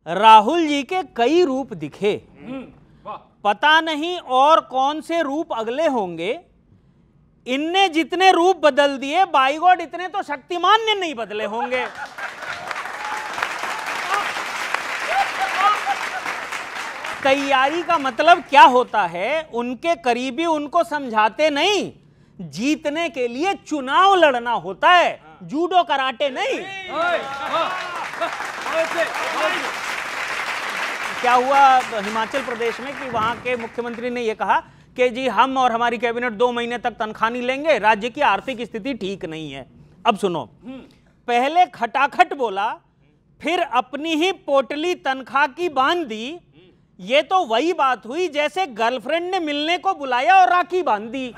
राहुल जी के कई रूप दिखे, पता नहीं और कौन से रूप अगले होंगे। इनने जितने रूप बदल दिए, बाई गॉड इतने तो शक्तिमान ने नहीं बदले होंगे। तैयारी का मतलब क्या होता है? उनके करीबी उनको समझाते नहीं, जीतने के लिए चुनाव लड़ना होता है, जूडो कराटे नहीं। क्या हुआ हिमाचल प्रदेश में कि वहां के मुख्यमंत्री ने यह कहा कि जी हम और हमारी कैबिनेट 2 महीने तक तनख्वाह नहीं लेंगे, राज्य की आर्थिक स्थिति ठीक नहीं है। अब सुनो, पहले खटाखट बोला, फिर अपनी ही पोटली तनख्वाह की बांध दी। ये तो वही बात हुई जैसे गर्लफ्रेंड ने मिलने को बुलाया और राखी बांध दी।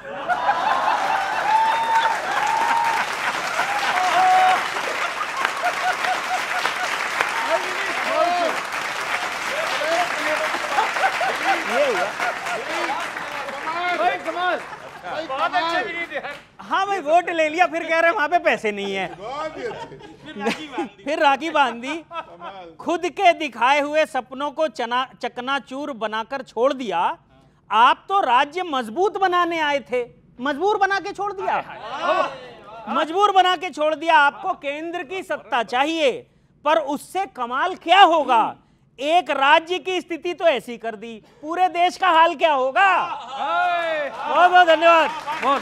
हाँ भाई, वोट ले लिया, फिर कह रहे वहां पे पैसे नहीं है, फिर राखी बांध दी। खुद के दिखाए हुए सपनों को चकनाचूर बनाकर छोड़ दिया। आप तो राज्य मजबूत बनाने आए थे, मजबूर बना के छोड़ दिया, मजबूर बना के छोड़ दिया। आपको केंद्र की सत्ता चाहिए, पर उससे कमाल क्या होगा? एक राज्य की स्थिति तो ऐसी कर दी, पूरे देश का हाल क्या होगा? बहुत बहुत धन्यवाद। बहुत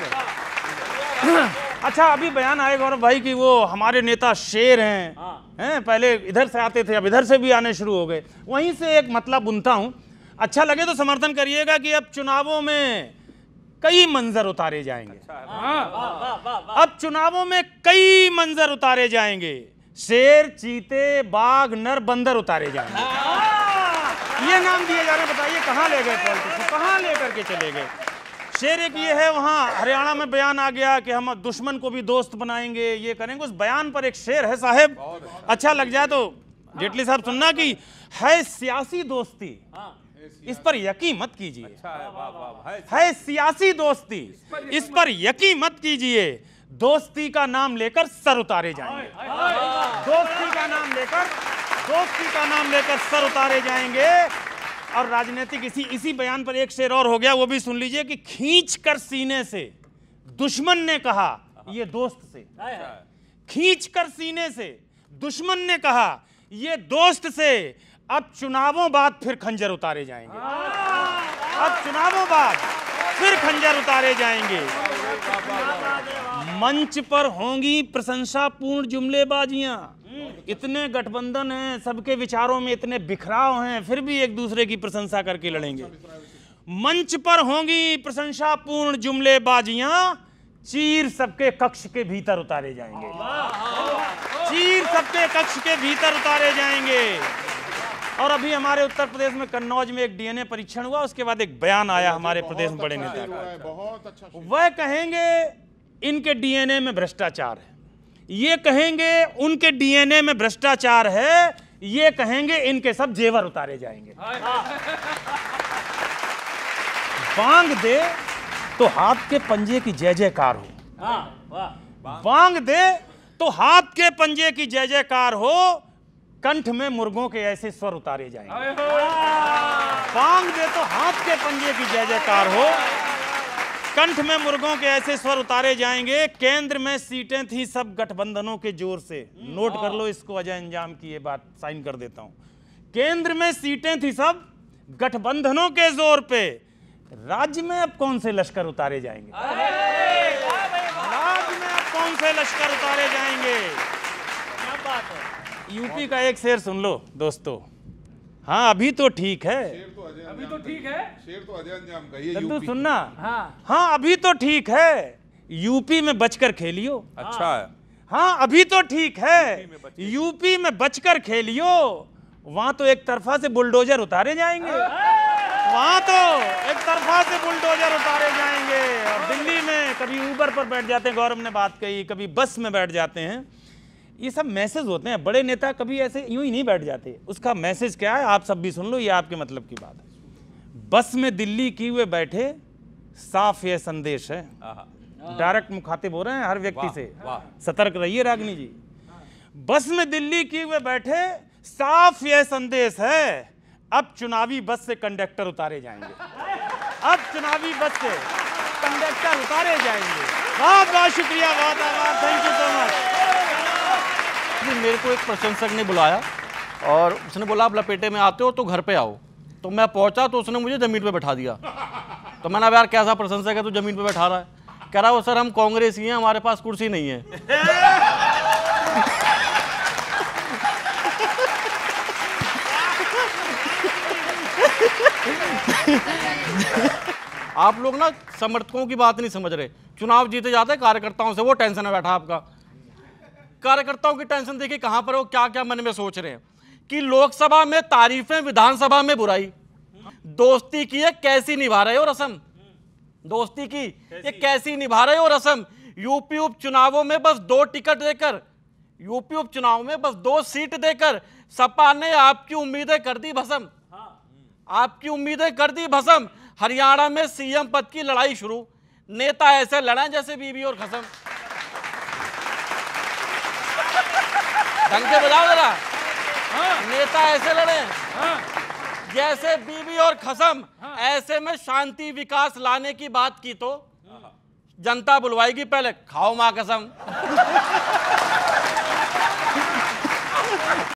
अच्छा, अभी बयान आए गौरव भाई कि वो हमारे नेता शेर हैं। हैं, पहले इधर से आते थे, अब इधर से भी आने शुरू हो गए। वहीं से एक मतलब बुनता हूं, अच्छा लगे तो समर्थन करिएगा कि अब चुनावों में कई मंजर उतारे जाएंगे। अब चुनावों में कई मंजर उतारे जाएंगे, शेर, चीते, बाघ, नर, बंदर उतारे जाएंगे। ये नाम दिए जा रहे हैं, बताइए कहां ले गए पॉलिटिक्स, कहां लेकर के चले गए? शेर एक ये है, वहां हरियाणा में बयान आ गया कि हम दुश्मन को भी दोस्त बनाएंगे, ये करेंगे। उस बयान पर एक शेर है साहब, अच्छा लग जाए तो जेटली साहब सुनना कि है सियासी दोस्ती, इस पर यकीन मत कीजिए। है सियासी दोस्ती, इस पर यकीन मत कीजिए। दोस्ती का नाम लेकर सर उतारे जाएंगे, दोस्ती का नाम लेकर सर उतारे जाएंगे। और राजनीतिक इसी बयान पर एक शेर और हो गया, वो भी सुन लीजिए कि खींच कर सीने से दुश्मन ने कहा ये दोस्त से, खींच कर सीने से दुश्मन ने कहा ये दोस्त से, अब चुनावों बाद फिर खंजर उतारे जाएंगे, अब चुनावों बाद फिर खंजर उतारे जाएंगे। मंच पर होंगी प्रशंसापूर्ण जुमलेबाजियां, इतने गठबंधन हैं, सबके विचारों में इतने बिखराव हैं, फिर भी एक दूसरे की प्रशंसा करके लड़ेंगे। मंच पर होंगी प्रशंसापूर्ण जुमलेबाजियां, चीर सबके कक्ष के भीतर उतारे जाएंगे, चीर सबके कक्ष के भीतर उतारे जाएंगे। और अभी हमारे उत्तर प्रदेश में कन्नौज में एक डीएनए परीक्षण हुआ, उसके बाद एक बयान आया हमारे प्रदेश में बड़े नेता का, वह कहेंगे इनके डीएनए में भ्रष्टाचार है, ये कहेंगे उनके डीएनए में भ्रष्टाचार है, ये कहेंगे इनके सब जेवर उतारे जाएंगे। बांग दे तो हाथ के पंजे की जय जयकार हो, बांग दे तो हाथ के पंजे की जय जयकार हो, कंठ में मुर्गों के ऐसे स्वर उतारे जाएंगे। बांग दे तो हाथ के पंजे की जय जयकार हो, कंठ में मुर्गों के ऐसे स्वर उतारे जाएंगे। केंद्र में सीटें थी सब गठबंधनों के जोर से, नोट कर लो इसको, अजय अंजाम की ये बात साइन कर देता हूं। केंद्र में सीटें थी सब गठबंधनों के जोर पे, राज्य में अब कौन से लश्कर उतारे जाएंगे? राज्य में अब कौन से लश्कर उतारे जाएंगे? क्या बात है? यूपी का एक शेर सुन लो दोस्तों। हाँ अभी तो ठीक है, अभी तो ठीक है, शेर तो अजय अंजाम का ये तू सुनना। हाँ अभी तो ठीक है, यूपी में बचकर खेलियो। अच्छा है। हाँ अभी तो ठीक है, यूपी में बचकर खेलियो, वहां तो एक तरफा से बुलडोजर उतारे जाएंगे, वहां तो एक तरफा से बुलडोजर उतारे जाएंगे। और दिल्ली में कभी ऊबर पर बैठ जाते हैं, गौरव ने बात कही, कभी बस में बैठ जाते हैं, ये सब मैसेज होते हैं। बड़े नेता कभी ऐसे यूं ही नहीं बैठ जाते, उसका मैसेज क्या है आप सब भी सुन लो, ये आपके मतलब की बात है। बस में दिल्ली की हुए बैठे, साफ ये संदेश है, डायरेक्ट मुखातिब हो रहे हैं हर व्यक्ति से, सतर्क रहिए रागनी जी। बस में दिल्ली की हुए बैठे, साफ यह संदेश है, अब चुनावी बस से कंडक्टर उतारे जाएंगे। अब चुनावी बस से कंडक्टर उतारे जाएंगे। बहुत बहुत शुक्रिया, बहुत आभार, थैंक यू सो मच। मेरे को एक प्रशंसक ने बुलाया और उसने बोला आप लपेटे में आते हो तो घर पे आओ। तो मैं पहुंचा तो उसने मुझे जमीन पे बैठा दिया। तो मैंने यार कैसा प्रशंसक है तू जमीन पे बैठा रहा है? कह रहा वो सर हम कांग्रेस ही हैं, हमारे पास कुर्सी नहीं है। आप लोग ना समर्थकों की बात नहीं समझ रहे। चुनाव जीते जाते हैं कार्यकर्ताओं से, वो टेंशन है बैठा आपका। कार्यकर्ताओं की टेंशन देखिए कहां पर, वो क्या क्या मन में सोच रहे हैं कि लोकसभा में तारीफें, विधानसभा में बुराई। दोस्ती की ये कैसी निभा रहे हो रस्म, दोस्ती की ये कैसी निभा रहे हो रस्म। यूपी उपचुनावों में बस 2 टिकट देकर, यूपी उपचुनाव में बस 2 सीट देकर सपा ने आपकी उम्मीदें कर दी भस्म, आपकी उम्मीदें कर दी भस्म। हरियाणा में सीएम पद की लड़ाई शुरू, नेता ऐसे लड़े जैसे बीबी और खसम। ढंग से बजाओ जरा। नेता ऐसे लड़े जैसे बीबी और खसम। ऐसे में शांति विकास लाने की बात की तो जनता बुलवाएगी, पहले खाओ मां कसम।